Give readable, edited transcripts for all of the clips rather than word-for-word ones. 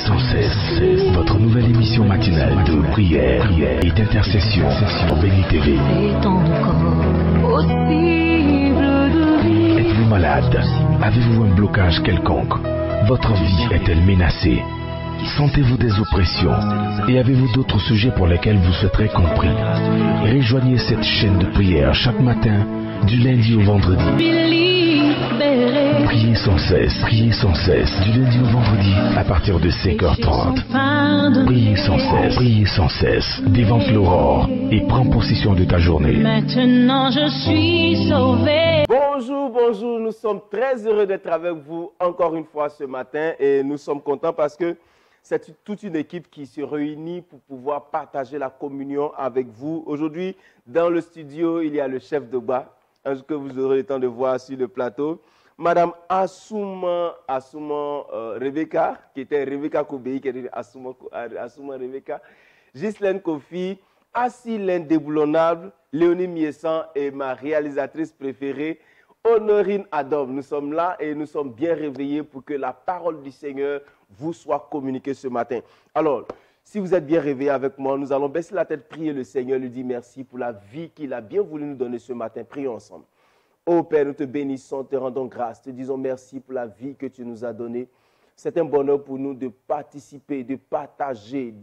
sans cesse, votre nouvelle émission matinale de prière et d'intercession sur Béni TV. Êtes-vous malade? Avez-vous un blocage quelconque? Votre vie est-elle menacée? Sentez-vous des oppressions? Et avez-vous d'autres sujets pour lesquels vous souhaiterez compris? Rejoignez cette chaîne de prière chaque matin, du lundi au vendredi. Priez sans cesse, du lundi au vendredi, à partir de 5h30. Priez sans cesse, dévante l'aurore et prends possession de ta journée. Maintenant je suis sauvé. Bonjour, nous sommes très heureux d'être avec vous encore une fois ce matin et nous sommes contents parce que c'est toute une équipe qui se réunit pour pouvoir partager la communion avec vous. Aujourd'hui, dans le studio, il y a le chef de bas, que vous aurez le temps de voir sur le plateau. Madame Assouma Rebecca, qui était Rebecca Koubei, qui était Assouma Rebecca, Ghislaine Kofi, Assis l'indéboulonnable, Léonie Miessan et ma réalisatrice préférée, Honorine Adom. Nous sommes là et nous sommes bien réveillés pour que la parole du Seigneur vous soit communiquée ce matin. Alors, si vous êtes bien réveillés avec moi, nous allons baisser la tête, prier le Seigneur, lui dire merci pour la vie qu'il a bien voulu nous donner ce matin. Prions ensemble. Ô Père, nous te bénissons, te rendons grâce, te disons merci pour la vie que tu nous as donnée. C'est un bonheur pour nous de participer, de partager,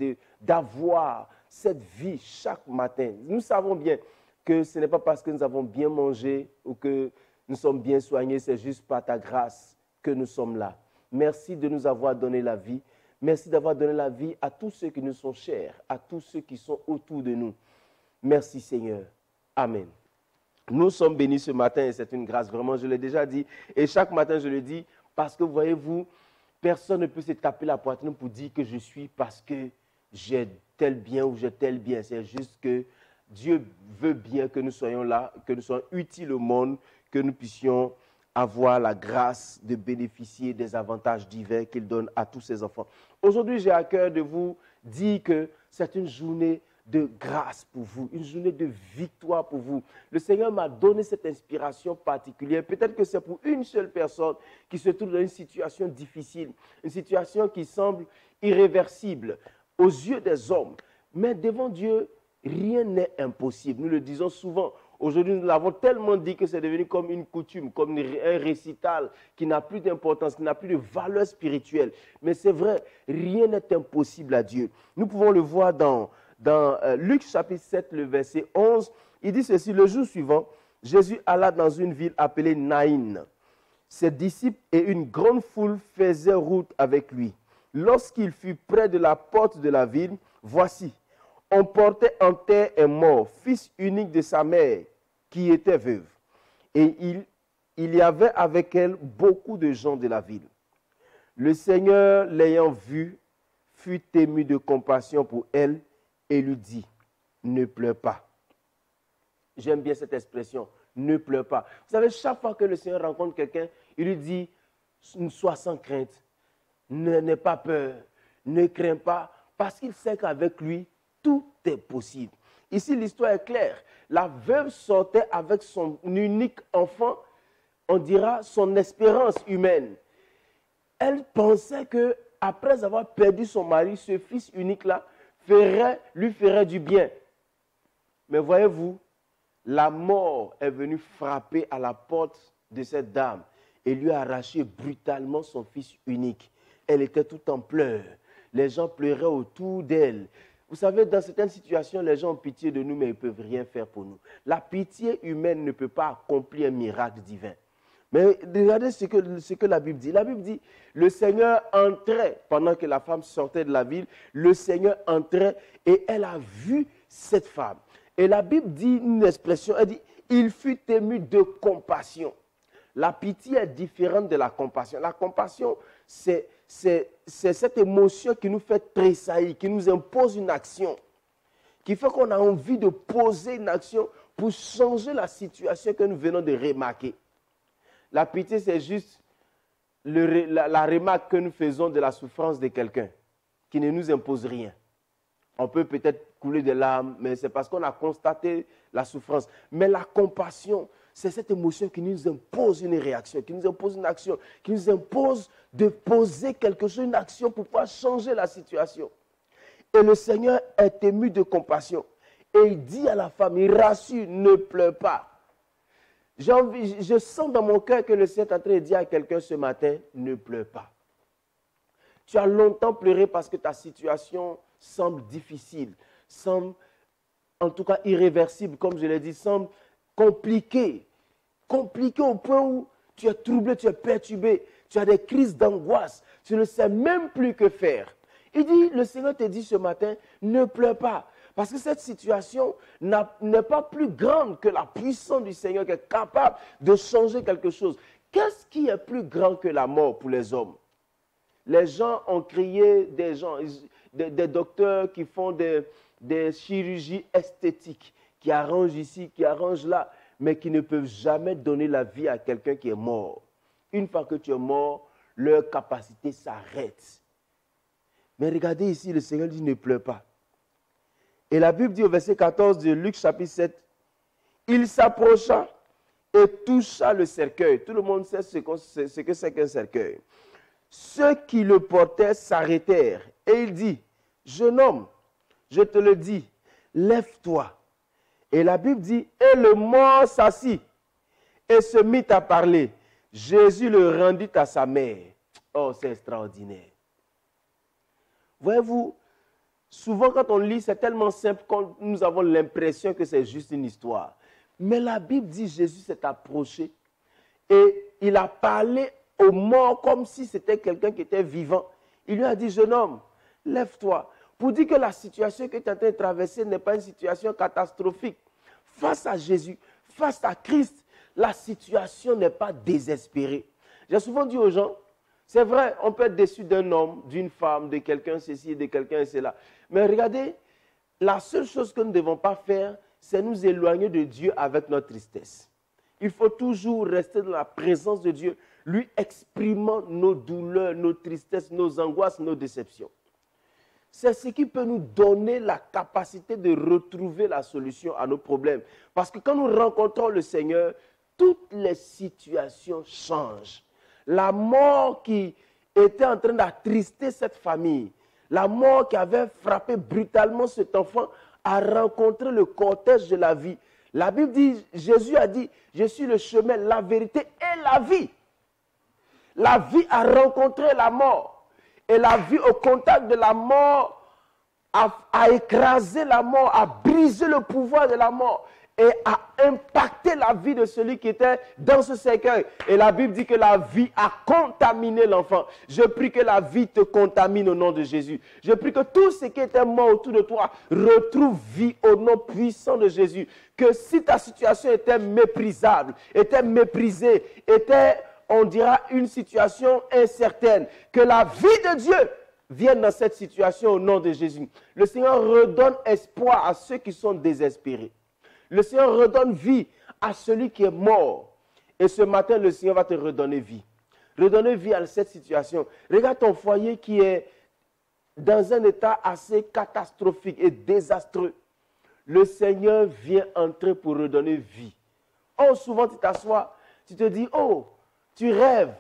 d'avoir cette vie chaque matin. Nous savons bien que ce n'est pas parce que nous avons bien mangé ou que nous sommes bien soignés, c'est juste par ta grâce que nous sommes là. Merci de nous avoir donné la vie. Merci d'avoir donné la vie à tous ceux qui nous sont chers, à tous ceux qui sont autour de nous. Merci Seigneur. Amen. Nous sommes bénis ce matin et c'est une grâce, vraiment, je l'ai déjà dit. Et chaque matin, je le dis parce que, voyez-vous, personne ne peut se taper la poitrine pour dire que je suis parce que j'ai tel bien ou j'ai tel bien. C'est juste que Dieu veut bien que nous soyons là, que nous soyons utiles au monde, que nous puissions avoir la grâce de bénéficier des avantages divers qu'il donne à tous ses enfants. Aujourd'hui, j'ai à cœur de vous dire que c'est une journée de grâce pour vous, une journée de victoire pour vous. Le Seigneur m'a donné cette inspiration particulière. Peut-être que c'est pour une seule personne qui se trouve dans une situation difficile, une situation qui semble irréversible aux yeux des hommes. Mais devant Dieu, rien n'est impossible. Nous le disons souvent. Aujourd'hui, nous l'avons tellement dit que c'est devenu comme une coutume, comme un récital qui n'a plus d'importance, qui n'a plus de valeur spirituelle. Mais c'est vrai, rien n'est impossible à Dieu. Nous pouvons le voir dans Luc chapitre 7, le verset 11, il dit ceci: le jour suivant, Jésus alla dans une ville appelée Naïn. Ses disciples et une grande foule faisaient route avec lui. Lorsqu'il fut près de la porte de la ville, voici, on portait en terre un mort, fils unique de sa mère, qui était veuve. Et il y avait avec elle beaucoup de gens de la ville. Le Seigneur, l'ayant vue, fut ému de compassion pour elle, et lui dit, ne pleure pas. J'aime bien cette expression, ne pleure pas. Vous savez, chaque fois que le Seigneur rencontre quelqu'un, il lui dit, sois sans crainte, n'aie pas peur, ne crains pas, parce qu'il sait qu'avec lui, tout est possible. Ici, l'histoire est claire. La veuve sortait avec son unique enfant, on dira son espérance humaine. Elle pensait que après avoir perdu son mari, ce fils unique-là, lui ferait du bien. Mais voyez-vous, la mort est venue frapper à la porte de cette dame et lui a arraché brutalement son fils unique. Elle était tout en pleurs. Les gens pleuraient autour d'elle. Vous savez, dans certaines situations, les gens ont pitié de nous, mais ils ne peuvent rien faire pour nous. La pitié humaine ne peut pas accomplir un miracle divin. Mais regardez ce que la Bible dit. La Bible dit, le Seigneur entrait, pendant que la femme sortait de la ville, le Seigneur entrait et elle a vu cette femme. Et la Bible dit une expression, elle dit, il fut ému de compassion. La pitié est différente de la compassion. La compassion, c'est cette émotion qui nous fait tressaillir, qui nous impose une action, qui fait qu'on a envie de poser une action pour changer la situation que nous venons de remarquer. La pitié, c'est juste la remarque que nous faisons de la souffrance de quelqu'un, qui ne nous impose rien. On peut peut-être couler des larmes, mais c'est parce qu'on a constaté la souffrance. Mais la compassion, c'est cette émotion qui nous impose une réaction, qui nous impose une action, qui nous impose de poser quelque chose, une action pour pouvoir changer la situation. Et le Seigneur est ému de compassion. Et il dit à la femme, il rassure, ne pleure pas. Je sens dans mon cœur que le Seigneur est en train de dire à quelqu'un ce matin, ne pleure pas. Tu as longtemps pleuré parce que ta situation semble difficile, semble en tout cas irréversible, comme je l'ai dit, semble compliquée. Compliquée au point où tu es troublé, tu es perturbé, tu as des crises d'angoisse, tu ne sais même plus que faire. Il dit, le Seigneur te dit ce matin, ne pleure pas. Parce que cette situation n'est pas plus grande que la puissance du Seigneur qui est capable de changer quelque chose. Qu'est-ce qui est plus grand que la mort pour les hommes? Les gens ont crié, des docteurs qui font des chirurgies esthétiques, qui arrangent ici, qui arrangent là, mais qui ne peuvent jamais donner la vie à quelqu'un qui est mort. Une fois que tu es mort, leur capacité s'arrête. Mais regardez ici, le Seigneur dit ne pleure pas. Et la Bible dit au verset 14 de Luc chapitre 7, il s'approcha et toucha le cercueil. Tout le monde sait ce que c'est qu'un cercueil. Ceux qui le portaient s'arrêtèrent et il dit, jeune homme, je te le dis, lève-toi. Et la Bible dit, et le mort s'assit et se mit à parler. Jésus le rendit à sa mère. Oh, c'est extraordinaire. Voyez-vous, souvent quand on lit, c'est tellement simple que nous avons l'impression que c'est juste une histoire. Mais la Bible dit, Jésus s'est approché et il a parlé au mort comme si c'était quelqu'un qui était vivant. Il lui a dit, jeune homme, lève-toi. Pour dire que la situation que tu es en train de traverser n'est pas une situation catastrophique. Face à Jésus, face à Christ, la situation n'est pas désespérée. J'ai souvent dit aux gens, c'est vrai, on peut être déçu d'un homme, d'une femme, de quelqu'un ceci, de quelqu'un cela. Mais regardez, la seule chose que nous ne devons pas faire, c'est nous éloigner de Dieu avec notre tristesse. Il faut toujours rester dans la présence de Dieu, lui exprimant nos douleurs, nos tristesses, nos angoisses, nos déceptions. C'est ce qui peut nous donner la capacité de retrouver la solution à nos problèmes. Parce que quand nous rencontrons le Seigneur, toutes les situations changent. La mort qui était en train d'attrister cette famille, la mort qui avait frappé brutalement cet enfant, a rencontré le cortège de la vie. La Bible dit, Jésus a dit, je suis le chemin, la vérité et la vie. La vie a rencontré la mort. Et la vie au contact de la mort a écrasé la mort, a brisé le pouvoir de la mort et a impacté la vie de celui qui était dans ce cercueil. Et la Bible dit que la vie a contaminé l'enfant. Je prie que la vie te contamine au nom de Jésus. Je prie que tout ce qui était mort autour de toi retrouve vie au nom puissant de Jésus. Que si ta situation était méprisable, était méprisée, était, on dira, une situation incertaine, que la vie de Dieu vienne dans cette situation au nom de Jésus. Le Seigneur redonne espoir à ceux qui sont désespérés. Le Seigneur redonne vie à celui qui est mort. Et ce matin, le Seigneur va te redonner vie. Redonner vie à cette situation. Regarde ton foyer qui est dans un état assez catastrophique et désastreux. Le Seigneur vient entrer pour redonner vie. Oh, souvent tu t'assois, tu te dis, oh, tu rêves,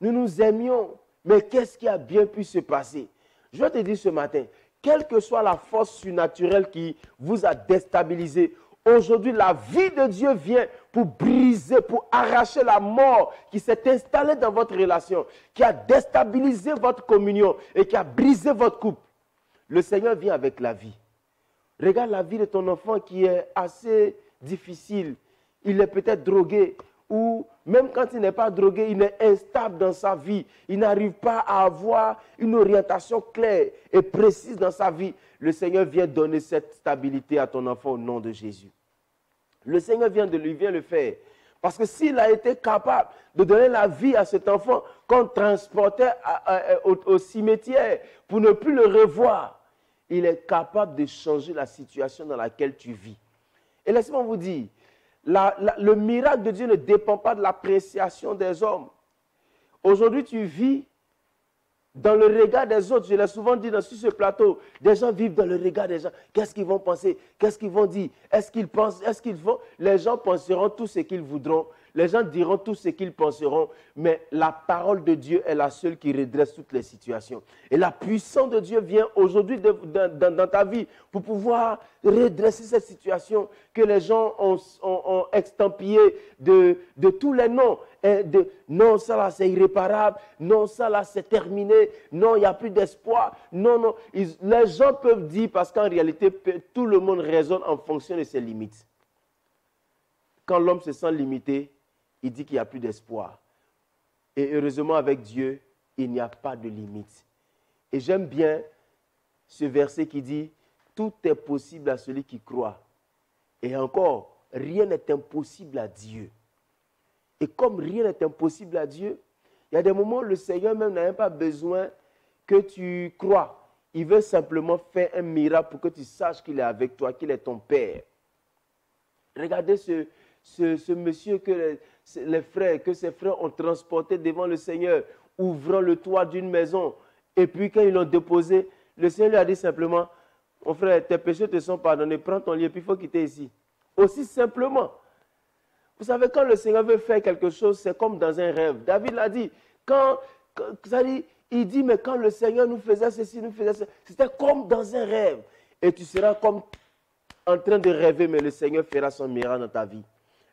nous nous aimions, mais qu'est-ce qui a bien pu se passer? Je vais te dire ce matin, quelle que soit la force surnaturelle qui vous a déstabilisé, aujourd'hui, la vie de Dieu vient pour briser, pour arracher la mort qui s'est installée dans votre relation, qui a déstabilisé votre communion et qui a brisé votre couple. Le Seigneur vient avec la vie. Regarde la vie de ton enfant qui est assez difficile. Il est peut-être drogué ou même quand il n'est pas drogué, il est instable dans sa vie. Il n'arrive pas à avoir une orientation claire et précise dans sa vie. Le Seigneur vient donner cette stabilité à ton enfant au nom de Jésus. Le Seigneur vient le faire. Parce que s'il a été capable de donner la vie à cet enfant qu'on transportait au cimetière pour ne plus le revoir, il est capable de changer la situation dans laquelle tu vis. Et laissez-moi vous dire, le miracle de Dieu ne dépend pas de l'appréciation des hommes. Aujourd'hui, tu vis dans le regard des autres. Je l'ai souvent dit sur ce plateau. Des gens vivent dans le regard des gens. Qu'est-ce qu'ils vont penser? Qu'est-ce qu'ils vont dire? Est-ce qu'ils pensent? Est-ce qu'ils vont? Les gens penseront tout ce qu'ils voudront. Les gens diront tout ce qu'ils penseront. Mais la parole de Dieu est la seule qui redresse toutes les situations. Et la puissance de Dieu vient aujourd'hui dans ta vie pour pouvoir redresser cette situation que les gens ont extampillée de tous les noms. Non, ça là c'est irréparable. Non, ça là c'est terminé. Non, il n'y a plus d'espoir. Non, non. Les gens peuvent dire parce qu'en réalité, tout le monde raisonne en fonction de ses limites. Quand l'homme se sent limité, il dit qu'il n'y a plus d'espoir. Et heureusement, avec Dieu, il n'y a pas de limite. Et j'aime bien ce verset qui dit « Tout est possible à celui qui croit ». Et encore, rien n'est impossible à Dieu. Et comme rien n'est impossible à Dieu, il y a des moments où le Seigneur même n'a même pas besoin que tu crois. Il veut simplement faire un miracle pour que tu saches qu'il est avec toi, qu'il est ton Père. Regardez ce monsieur que ses frères ont transporté devant le Seigneur, ouvrant le toit d'une maison. Et puis quand ils l'ont déposé, le Seigneur lui a dit simplement, mon frère, tes péchés te sont pardonnés, prends ton lit et puis il faut quitter ici. Aussi simplement. Vous savez, quand le Seigneur veut faire quelque chose, c'est comme dans un rêve. David l'a dit, il dit, mais quand le Seigneur nous faisait ceci, nous faisait ceci, c'était comme dans un rêve. Et tu seras comme en train de rêver, mais le Seigneur fera son miracle dans ta vie.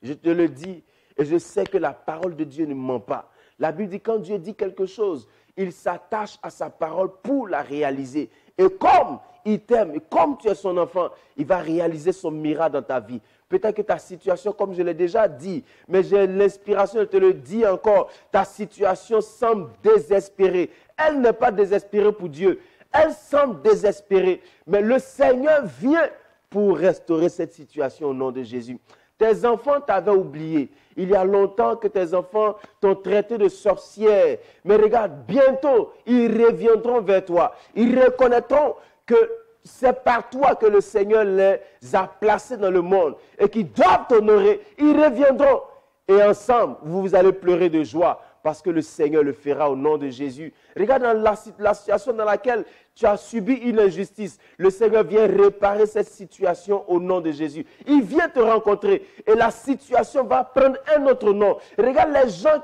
Je te le dis, et je sais que la parole de Dieu ne ment pas. La Bible dit, quand Dieu dit quelque chose, il s'attache à sa parole pour la réaliser. Et comme il t'aime, et comme tu es son enfant, il va réaliser son miracle dans ta vie. Peut-être que ta situation, comme je l'ai déjà dit, mais j'ai l'inspiration de te le dire encore, ta situation semble désespérée. Elle n'est pas désespérée pour Dieu. Elle semble désespérée. Mais le Seigneur vient pour restaurer cette situation au nom de Jésus. Tes enfants t'avaient oublié. Il y a longtemps que tes enfants t'ont traité de sorcière. Mais regarde, bientôt, ils reviendront vers toi. Ils reconnaîtront que c'est par toi que le Seigneur les a placés dans le monde et qu'ils doivent t'honorer. Ils reviendront et ensemble, vous allez pleurer de joie parce que le Seigneur le fera au nom de Jésus. Regarde dans la situation dans laquelle tu as subi une injustice. Le Seigneur vient réparer cette situation au nom de Jésus. Il vient te rencontrer et la situation va prendre un autre nom. Regarde les gens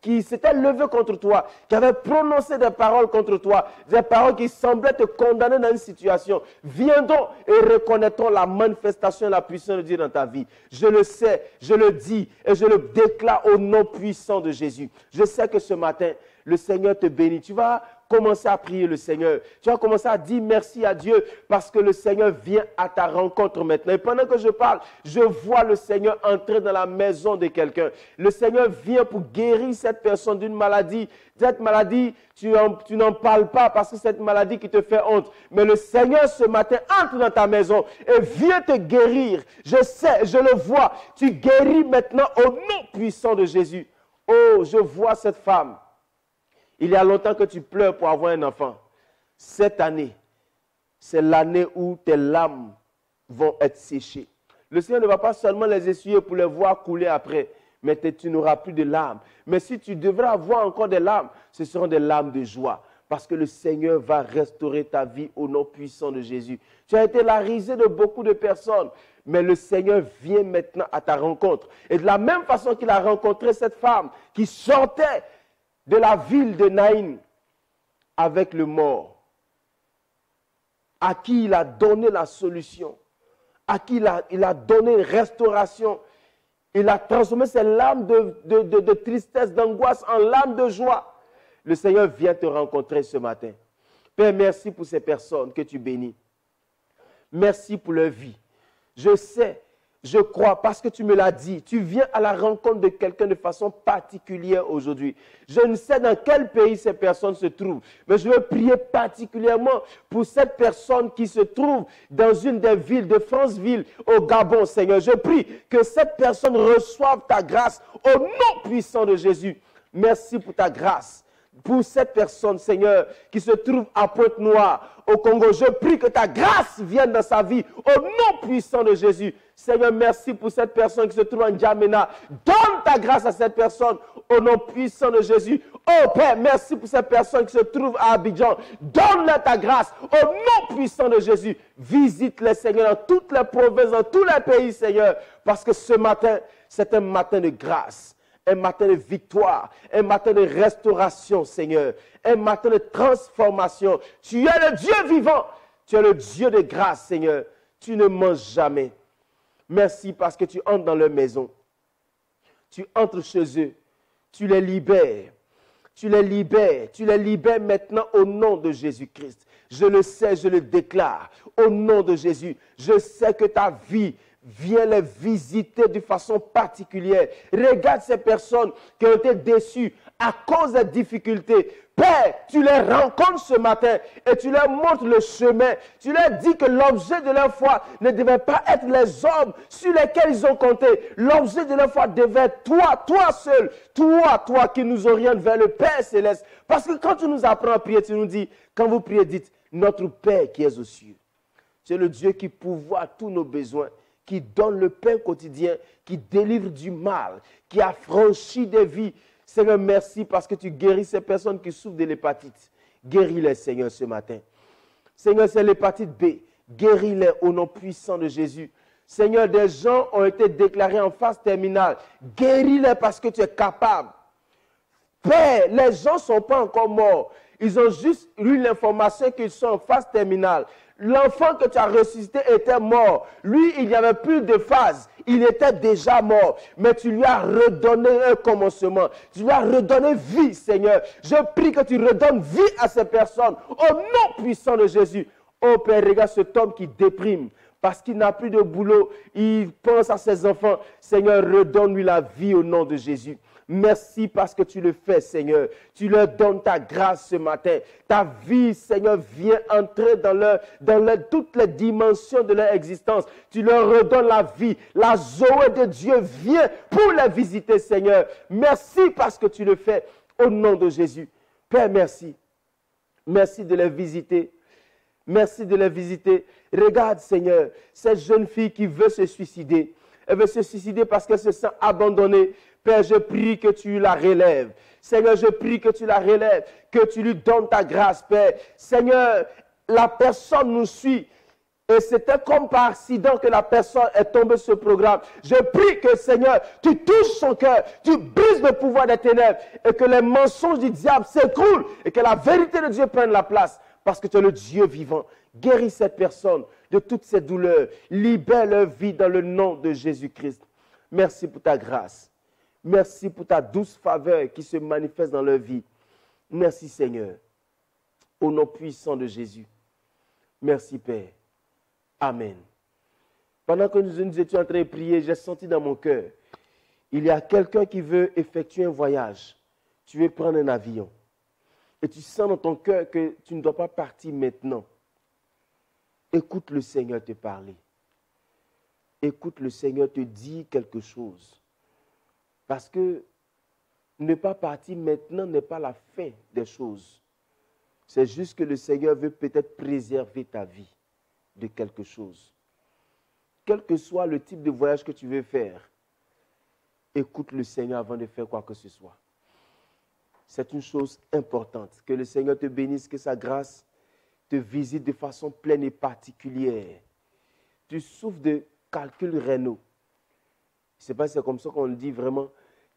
qui s'étaient levés contre toi, qui avaient prononcé des paroles contre toi, des paroles qui semblaient te condamner dans une situation, viendront et reconnaîtront la manifestation et la puissance de Dieu dans ta vie. Je le sais, je le dis et je le déclare au nom puissant de Jésus. Je sais que ce matin, le Seigneur te bénit. Tu vas commencer à prier le Seigneur. Tu vas commencer à dire merci à Dieu parce que le Seigneur vient à ta rencontre maintenant. Et pendant que je parle, je vois le Seigneur entrer dans la maison de quelqu'un. Le Seigneur vient pour guérir cette personne d'une maladie. Cette maladie, tu n'en parles pas parce que c'est cette maladie qui te fait honte. Mais le Seigneur ce matin entre dans ta maison et vient te guérir. Je sais, je le vois. Tu guéris maintenant au nom puissant de Jésus. Oh, je vois cette femme. Il y a longtemps que tu pleures pour avoir un enfant. Cette année, c'est l'année où tes larmes vont être séchées. Le Seigneur ne va pas seulement les essuyer pour les voir couler après, mais tu n'auras plus de larmes. Mais si tu devrais avoir encore des larmes, ce seront des larmes de joie. Parce que le Seigneur va restaurer ta vie au nom puissant de Jésus. Tu as été la risée de beaucoup de personnes, mais le Seigneur vient maintenant à ta rencontre. Et de la même façon qu'il a rencontré cette femme qui sortait de la ville de Naïn avec le mort, à qui il a donné la solution, à qui il a donné une restauration. Il a transformé ses larmes de tristesse, d'angoisse en larmes de joie. Le Seigneur vient te rencontrer ce matin. Père, merci pour ces personnes que tu bénis. Merci pour leur vie. Je sais, je crois, parce que tu me l'as dit, tu viens à la rencontre de quelqu'un de façon particulière aujourd'hui. Je ne sais dans quel pays ces personnes se trouvent, mais je veux prier particulièrement pour cette personne qui se trouve dans une des villes de Franceville, au Gabon, Seigneur. Je prie que cette personne reçoive ta grâce au nom puissant de Jésus. Merci pour ta grâce. Pour cette personne, Seigneur, qui se trouve à Pointe-Noire, au Congo, je prie que ta grâce vienne dans sa vie, au nom puissant de Jésus. Seigneur, merci pour cette personne qui se trouve en Djamena. Donne ta grâce à cette personne, au nom puissant de Jésus. Oh Père, merci pour cette personne qui se trouve à Abidjan. Donne-leur ta grâce, au nom puissant de Jésus. Visite-les, Seigneur, dans toutes les provinces, dans tous les pays, Seigneur. Parce que ce matin, c'est un matin de grâce. Un matin de victoire, un matin de restauration, Seigneur. Un matin de transformation. Tu es le Dieu vivant. Tu es le Dieu de grâce, Seigneur. Tu ne manges jamais. Merci parce que tu entres dans leur maison. Tu entres chez eux. Tu les libères. Tu les libères. Tu les libères maintenant au nom de Jésus-Christ. Je le sais, je le déclare. Au nom de Jésus. Je sais que ta vie viens les visiter de façon particulière. Regarde ces personnes qui ont été déçues à cause des difficultés. Père, tu les rencontres ce matin et tu leur montres le chemin. Tu leur dis que l'objet de leur foi ne devait pas être les hommes sur lesquels ils ont compté. L'objet de leur foi devait être toi, toi seul. Toi qui nous oriente vers le Père céleste. Parce que quand tu nous apprends à prier, tu nous dis, quand vous priez, dites, notre Père qui es aux cieux. C'est le Dieu qui pourvoit tous nos besoins, qui donne le pain quotidien, qui délivre du mal, qui affranchit des vies. Seigneur, merci parce que tu guéris ces personnes qui souffrent de l'hépatite. Guéris-les, Seigneur, ce matin. Seigneur, c'est l'hépatite B. Guéris-les au nom puissant de Jésus. Seigneur, des gens ont été déclarés en phase terminale. Guéris-les parce que tu es capable. Père, les gens ne sont pas encore morts. Ils ont juste eu l'information qu'ils sont en phase terminale. L'enfant que tu as ressuscité était mort. Lui, il n'y avait plus de phase. Il était déjà mort. Mais tu lui as redonné un commencement. Tu lui as redonné vie, Seigneur. Je prie que tu redonnes vie à ces personnes. Au nom puissant de Jésus. Oh Père, regarde cet homme qui déprime. Parce qu'il n'a plus de boulot. Il pense à ses enfants. Seigneur, redonne-lui la vie au nom de Jésus. Merci parce que tu le fais, Seigneur. Tu leur donnes ta grâce ce matin. Ta vie, Seigneur, vient entrer dans toutes les dimensions de leur existence. Tu leur redonnes la vie. La Zoé de Dieu vient pour les visiter, Seigneur. Merci parce que tu le fais au nom de Jésus. Père, merci. Merci de les visiter. Merci de les visiter. Regarde, Seigneur, cette jeune fille qui veut se suicider. Elle veut se suicider parce qu'elle se sent abandonnée. Père, je prie que tu la relèves. Seigneur, je prie que tu la relèves, que tu lui donnes ta grâce, Père. Seigneur, la personne nous suit. Et c'était comme par accident que la personne est tombée sur ce programme. Je prie que, Seigneur, tu touches son cœur, tu brises le pouvoir des ténèbres et que les mensonges du diable s'écroulent et que la vérité de Dieu prenne la place parce que tu es le Dieu vivant. Guéris cette personne de toutes ses douleurs. Libère leur vie dans le nom de Jésus-Christ. Merci pour ta grâce. Merci pour ta douce faveur qui se manifeste dans leur vie. Merci Seigneur. Au nom puissant de Jésus. Merci Père. Amen. Pendant que nous étions en train de prier, j'ai senti dans mon cœur, il y a quelqu'un qui veut effectuer un voyage. Tu veux prendre un avion. Et tu sens dans ton cœur que tu ne dois pas partir maintenant. Écoute le Seigneur te parler. Écoute le Seigneur te dire quelque chose. Parce que ne pas partir maintenant n'est pas la fin des choses. C'est juste que le Seigneur veut peut-être préserver ta vie de quelque chose. Quel que soit le type de voyage que tu veux faire, écoute le Seigneur avant de faire quoi que ce soit. C'est une chose importante. Que le Seigneur te bénisse, que sa grâce te visite de façon pleine et particulière. Tu souffres de calculs rénaux. Je ne sais pas si c'est comme ça qu'on le dit vraiment,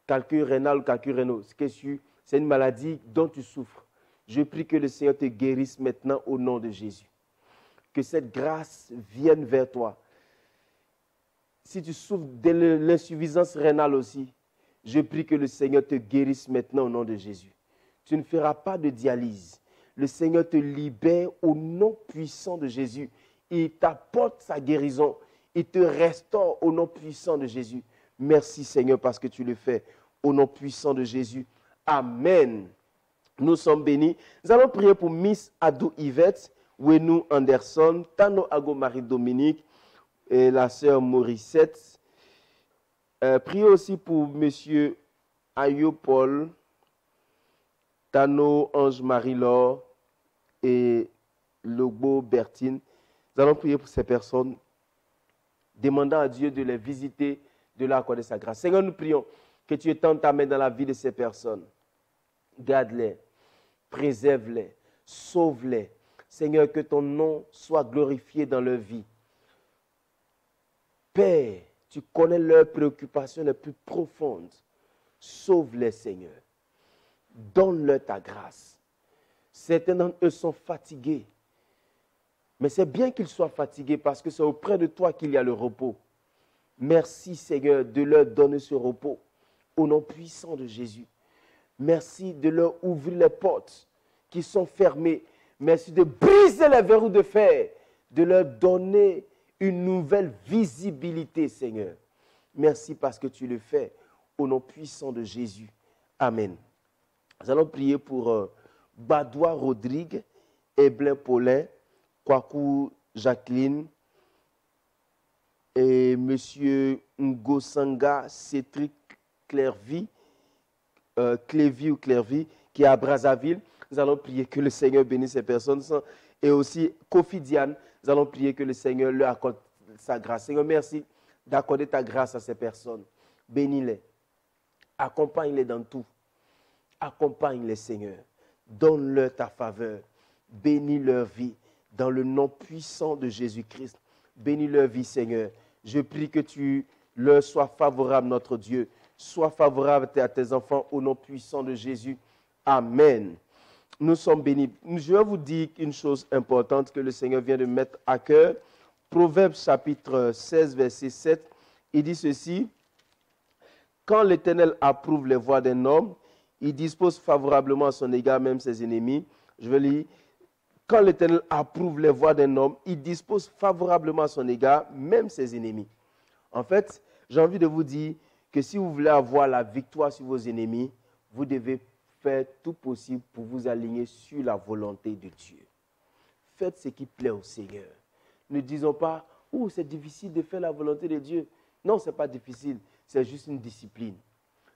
calcul rénal ou calcul rénal. C'est une maladie dont tu souffres. Je prie que le Seigneur te guérisse maintenant au nom de Jésus. Que cette grâce vienne vers toi. Si tu souffres de l'insuffisance rénale aussi, je prie que le Seigneur te guérisse maintenant au nom de Jésus. Tu ne feras pas de dialyse. Le Seigneur te libère au nom puissant de Jésus. Il t'apporte sa guérison. Il te restaure au nom puissant de Jésus. Merci Seigneur parce que tu le fais au nom puissant de Jésus. Amen. Nous sommes bénis. Nous allons prier pour Miss Adou Yvette, Wenou Anderson, Tano Ago Marie-Dominique et la sœur Morissette. Priez aussi pour Monsieur Ayo Paul, Tano, Ange Marie-Laure et Lobo Bertine. Nous allons prier pour ces personnes, demandant à Dieu de les visiter, de leur accorder sa grâce. Seigneur, nous prions que tu étendes ta main dans la vie de ces personnes. Garde-les, préserve-les, sauve-les. Seigneur, que ton nom soit glorifié dans leur vie. Père, tu connais leurs préoccupations les plus profondes. Sauve-les, Seigneur. Donne-leur ta grâce. Certains d'entre eux sont fatigués. Mais c'est bien qu'ils soient fatigués parce que c'est auprès de toi qu'il y a le repos. Merci, Seigneur, de leur donner ce repos au nom puissant de Jésus. Merci de leur ouvrir les portes qui sont fermées. Merci de briser les verrous de fer, de leur donner une nouvelle visibilité, Seigneur. Merci parce que tu le fais au nom puissant de Jésus. Amen. Nous allons prier pour Badois Rodrigue, Eblin Paulin, Kwaku Jacqueline et M. Ngosanga Cétric Clervy, qui est à Brazzaville. Nous allons prier que le Seigneur bénisse ces personnes. Et aussi Kofi Diane, nous allons prier que le Seigneur leur accorde sa grâce. Seigneur, merci d'accorder ta grâce à ces personnes. Bénis-les. Accompagne-les dans tout. Accompagne-les, Seigneur. Donne-leur ta faveur. Bénis leur vie. Dans le nom puissant de Jésus-Christ. Bénis leur vie, Seigneur. Je prie que tu leur sois favorable, notre Dieu. Sois favorable à tes enfants au nom puissant de Jésus. Amen. Nous sommes bénis. Je vais vous dire une chose importante que le Seigneur vient de mettre à cœur. Proverbes chapitre 16, verset 7, il dit ceci. Quand l'Éternel approuve les voies d'un homme, il dispose favorablement à son égard même ses ennemis. Je vais lire. Quand l'Éternel approuve les voies d'un homme, il dispose favorablement à son égard même ses ennemis. En fait, j'ai envie de vous dire que si vous voulez avoir la victoire sur vos ennemis, vous devez faire tout possible pour vous aligner sur la volonté de Dieu. Faites ce qui plaît au Seigneur. Ne disons pas, « Oh, c'est difficile de faire la volonté de Dieu. » Non, ce n'est pas difficile, c'est juste une discipline.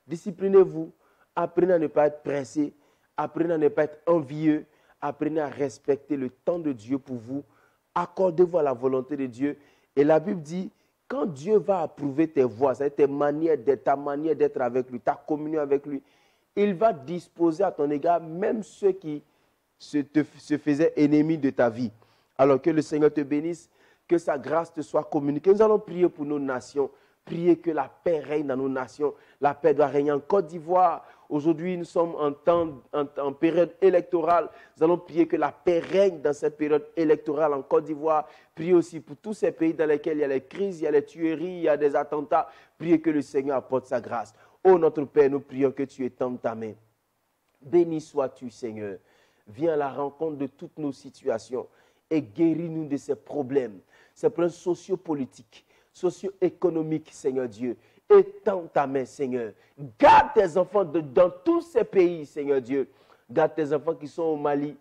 Disciplinez-vous, apprenez à ne pas être pressé, apprenez à ne pas être envieux, apprenez à respecter le temps de Dieu pour vous, accordez-vous à la volonté de Dieu. Et la Bible dit, quand Dieu va approuver tes voies, c'est-à-dire ta manière d'être avec lui, ta communion avec lui, il va disposer à ton égard même ceux qui se faisaient ennemis de ta vie. Alors que le Seigneur te bénisse, que sa grâce te soit communiquée. Nous allons prier pour nos nations, prier que la paix règne dans nos nations. La paix doit régner en Côte d'Ivoire. Aujourd'hui, nous sommes en période électorale. Nous allons prier que la paix règne dans cette période électorale en Côte d'Ivoire. Priez aussi pour tous ces pays dans lesquels il y a les crises, il y a les tueries, il y a des attentats. Priez que le Seigneur apporte sa grâce. Ô notre Père, nous prions que tu étendes ta main. Béni sois-tu, Seigneur. Viens à la rencontre de toutes nos situations et guéris-nous de ces problèmes sociopolitiques, socio-économiques, Seigneur Dieu. Étends ta main, Seigneur. Garde tes enfants dans tous ces pays, Seigneur Dieu. Garde tes enfants qui sont au Mali.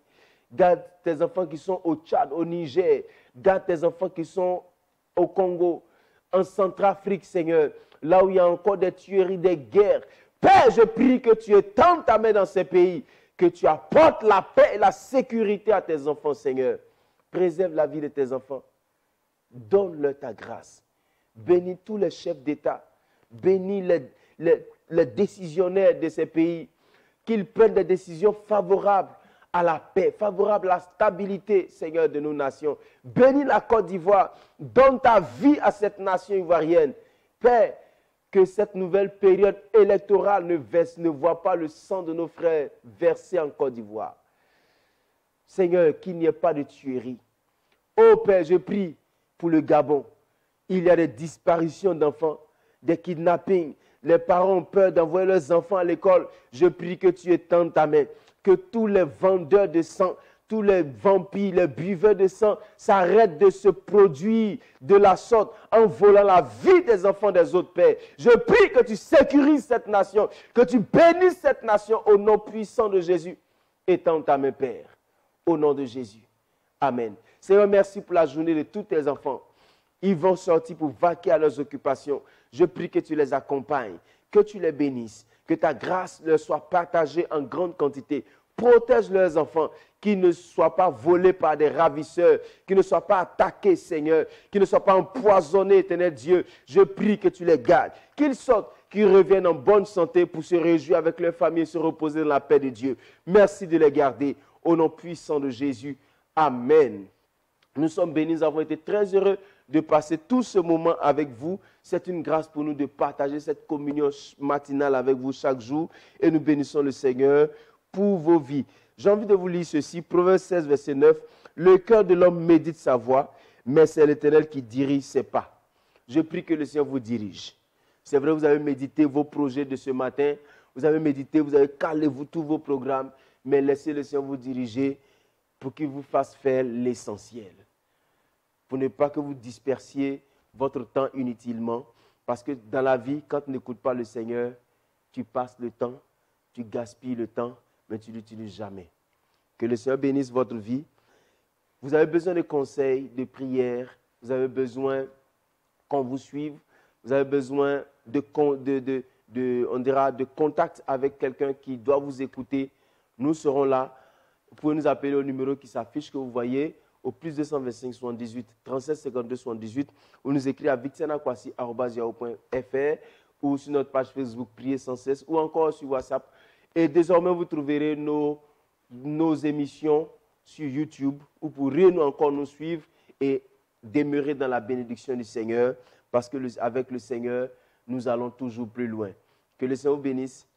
Garde tes enfants qui sont au Tchad, au Niger. Garde tes enfants qui sont au Congo, en Centrafrique, Seigneur. Là où il y a encore des tueries, des guerres. Père, je prie que tu étendes ta main dans ces pays. Que tu apportes la paix et la sécurité à tes enfants, Seigneur. Préserve la vie de tes enfants. Donne-leur ta grâce. Bénis tous les chefs d'État. Bénis les décisionnaires de ces pays. Qu'ils prennent des décisions favorables à la paix, favorables à la stabilité, Seigneur, de nos nations. Bénis la Côte d'Ivoire. Donne ta vie à cette nation ivoirienne. Père, que cette nouvelle période électorale ne voit pas le sang de nos frères versé en Côte d'Ivoire. Seigneur, qu'il n'y ait pas de tuerie. Ô Père, je prie pour le Gabon. Il y a des disparitions d'enfants, des kidnappings. Les parents ont peur d'envoyer leurs enfants à l'école. Je prie que tu étendes ta main. Que tous les vendeurs de sang, tous les vampires, les buveurs de sang s'arrêtent de se produire de la sorte en volant la vie des enfants des autres pères. Je prie que tu sécurises cette nation, que tu bénisses cette nation au nom puissant de Jésus. Étends ta main, Père, au nom de Jésus. Amen. Seigneur, merci pour la journée de tous tes enfants. Ils vont sortir pour vaquer à leurs occupations. Je prie que tu les accompagnes, que tu les bénisses, que ta grâce leur soit partagée en grande quantité. Protège leurs enfants, qu'ils ne soient pas volés par des ravisseurs, qu'ils ne soient pas attaqués, Seigneur, qu'ils ne soient pas empoisonnés, Éternel Dieu. Je prie que tu les gardes, qu'ils sortent, qu'ils reviennent en bonne santé pour se réjouir avec leur famille et se reposer dans la paix de Dieu. Merci de les garder. Au nom puissant de Jésus. Amen. Nous sommes bénis, nous avons été très heureux de passer tout ce moment avec vous. C'est une grâce pour nous de partager cette communion matinale avec vous chaque jour et nous bénissons le Seigneur pour vos vies. J'ai envie de vous lire ceci, Proverbe 16, verset 9. Le cœur de l'homme médite sa voie, mais c'est l'Éternel qui dirige ses pas. Je prie que le Seigneur vous dirige. C'est vrai, vous avez médité vos projets de ce matin, vous avez médité, vous avez calé tous vos programmes, mais laissez le Seigneur vous diriger pour qu'il vous fasse faire l'essentiel. Pour ne pas que vous dispersiez votre temps inutilement, parce que dans la vie, quand tu n'écoutes pas le Seigneur, tu passes le temps, tu gaspilles le temps, mais tu ne l'utilises jamais. Que le Seigneur bénisse votre vie. Vous avez besoin de conseils, de prières, vous avez besoin qu'on vous suive, vous avez besoin de contact avec quelqu'un qui doit vous écouter. Nous serons là. Vous pouvez nous appeler au numéro qui s'affiche, que vous voyez, au plus 225 78 37 52 78, ou nous écrire à victianakwasi@yahoo.fr ou sur notre page Facebook Prier sans cesse, ou encore sur WhatsApp. Et désormais, vous trouverez nos émissions sur YouTube, où vous pourrez encore nous suivre et demeurer dans la bénédiction du Seigneur, parce qu'avec le Seigneur, nous allons toujours plus loin. Que le Seigneur vous bénisse,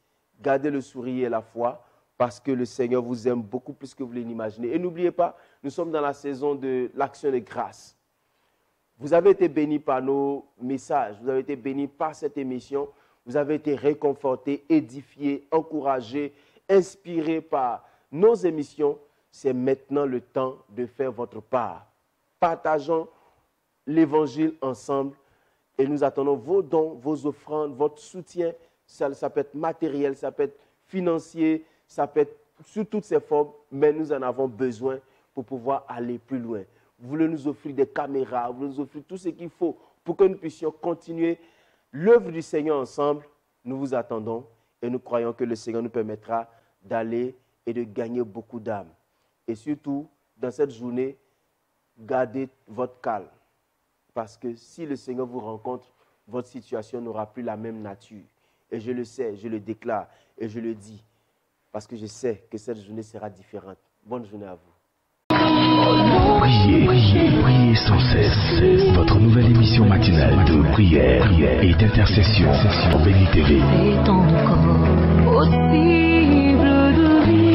gardez le sourire et la foi, parce que le Seigneur vous aime beaucoup plus que vous l'imaginez. Et n'oubliez pas, nous sommes dans la saison de l'action de grâce. Vous avez été bénis par nos messages, vous avez été bénis par cette émission, vous avez été réconfortés, édifiés, encouragés, inspirés par nos émissions. C'est maintenant le temps de faire votre part. Partageons l'évangile ensemble et nous attendons vos dons, vos offrandes, votre soutien. Ça peut être matériel, ça peut être financier, ça peut être sous toutes ces formes, mais nous en avons besoin pour pouvoir aller plus loin. Vous voulez nous offrir des caméras, vous voulez nous offrir tout ce qu'il faut pour que nous puissions continuer l'œuvre du Seigneur ensemble. Nous vous attendons et nous croyons que le Seigneur nous permettra d'aller et de gagner beaucoup d'âmes. Et surtout, dans cette journée, gardez votre calme. Parce que si le Seigneur vous rencontre, votre situation n'aura plus la même nature. Et je le sais, je le déclare et je le dis. Parce que je sais que cette journée sera différente. Bonne journée à vous. Priez, priez, priez sans cesse. Votre nouvelle émission matinale de prière et d'intercession sur Béni TV.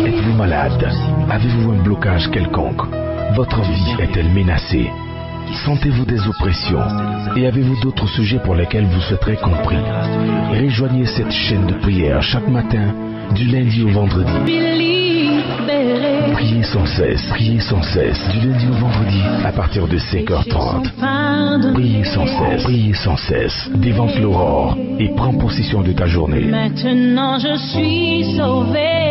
Êtes-vous malade? Avez-vous un blocage quelconque? Votre vie est-elle menacée? Sentez-vous des oppressions? Et avez-vous d'autres sujets pour lesquels vous souhaiterez compris? Rejoignez cette chaîne de prière chaque matin, du lundi au vendredi. Priez sans cesse, du lundi au vendredi, à partir de 5h30. Priez sans cesse, dévante l'aurore et prends possession de ta journée. Maintenant je suis sauvé.